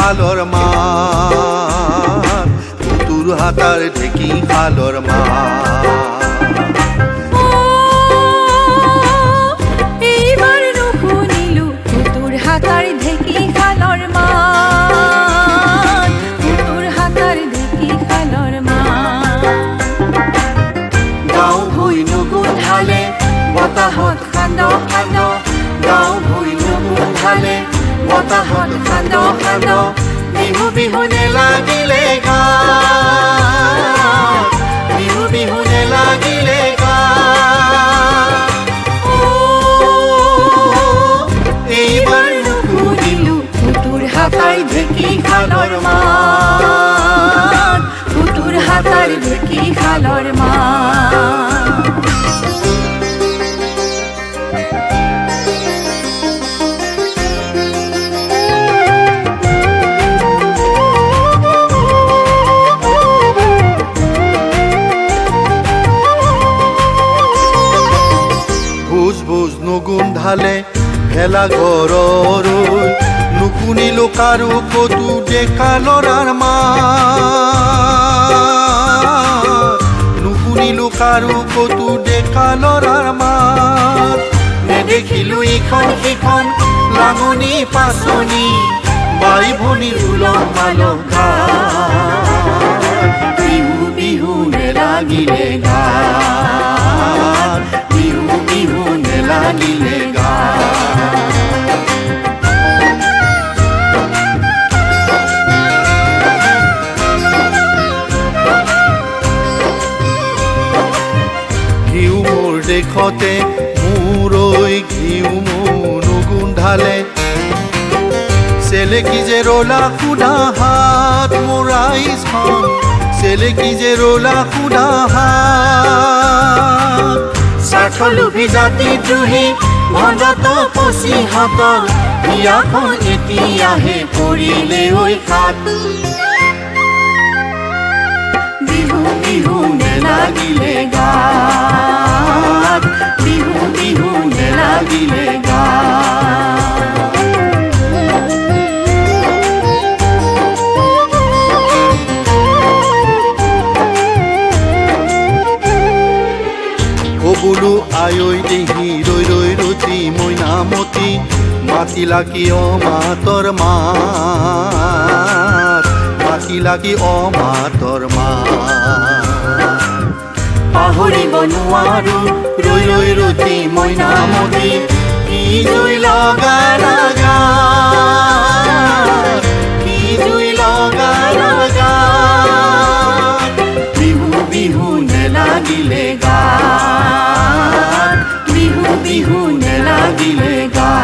খালৰ মাত পুতুৰ হাতাৰ ঢেঁকী খালৰ মাত এইবাৰ নুশুনিলো পুতুৰ হাতাৰ ঢেঁকী খালৰ মাত পুতুৰ হাতাৰ ঢেঁকী খালৰ মাত গাঁও ভুঁই নুগোন্ধালে বতাহত খান্দ খান্দ গাঁও ভুঁই নুগোন্ধালে বতাহত খান্দ খান্দ বিহু বিহু নেলাগিলে গাত বিহু বিহু নেলাগিলে গাত এইবাৰ নুশুনিলো পুতুৰ হাতাৰ ঢেঁকী খালৰ মাত পুতুৰ হাতাৰ ঢেঁকী খালৰ মাত নুগুন্ধালে ভেলা ঘৰৰৈ নুশুনিলো কাৰো কতো ডেকা ল'ৰাৰ মাত নুশুনিলো কাৰো কতো ডেকা ল'ৰাৰ মাত নেদেখিলো ইখন সিখন লাঙনি পাচনি বাই ভনীৰ উলহ মালহ গাত বিহু বিহু নেলাগিলে গাত বিহু বিহু নেলাগিলে গাত ঘিউ মোৰ দেখতে মূৰৈ ঘিউ মোৰ নুগুন্ধালে চেলেকি যে ৰলা সুধা হাত মোৰ আইচখন চেলেকি যে ৰলা সুধা হাত স্বাৰ্থলোভী জাতি দ্ৰোহী ভণ্ডত পচিহঁত বিয়াখন এতিয়াহে পৰিলে ঐ খাত বিহু বিহু নেলাগিলে গাত বিহু বিহু নেলাগিলে গাত বোলো আয়ৈ দেহি ৰৈ ৰৈ ৰতি মইনামতি মাতিলা কি অমাতৰ মাত মাতিলা কি অমাতৰ মাত পাহৰিব নোৱাৰো ৰৈ ৰৈ ৰতি মইনামতি কি জুই লগা লগা কি জুই লগা লগা বিহু বিহু নেলাগিলে গাত বিহু বিহু নেলাগিলে গাত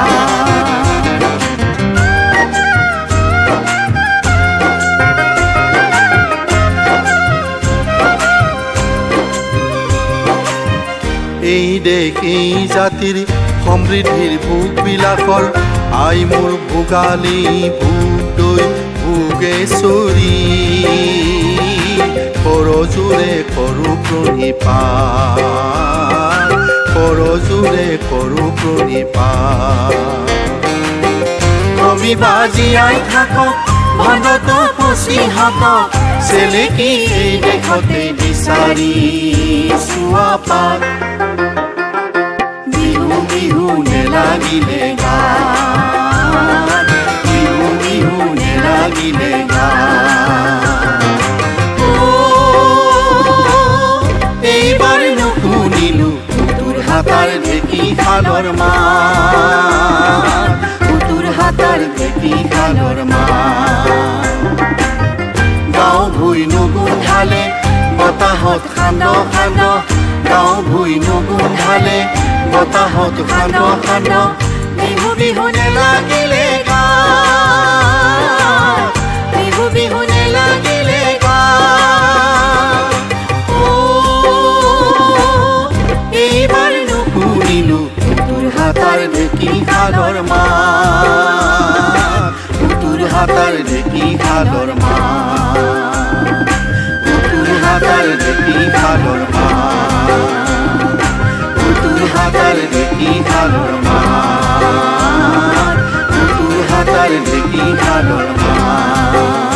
এই দেশ এই জাতিৰ সমৃদ্ধিৰ ভোগবিলাকৰ আই মোৰ ভোগালী ভোগ দৈ ভোগেশ্বৰী কৰজোৰে কৰো প্ৰণিপাত কৰজোৰে কৰো প্ৰণিপাত কবি বাজিয়াই থাকক ভণ্ডত পচিহঁতক চেলেকি এই দেশতে বিচাৰি চোৱা পাত বিহু বিহু নেলাগিলে গাত বিহু বিহু নেলাগিলে গাত এইবাৰ নুশুনিলো পুতুৰ হাতাৰ ঢেঁকী খালৰ মাত পুতুৰ হাতাৰ ঢেঁকী খালৰ মাত গাঁও ভুঁই নুগুন্ধালে বতাহত খান্দ খান্দ গাঁও ভুঁই নুগুন্ধালে বতাহত খান্দ খান্দ বিহু বিহু নেলাগিলে গাত বিহু বিহু নেলাগিলে গাত এইবাৰ নুশুনিলো পুতুৰ হাতাৰ ঢেঁকী খালৰ মাত পুতুৰ হাতাৰ ঢেঁকী খালৰ মাত পুতুৰ হাতাৰ ঢেঁকী খালৰ মাত পুতুৰ হাতাৰ ঢেঁকী খালৰ মাত পুতুৰ হাতাৰ মাতাৰ ঢেঁকী খালৰ মাত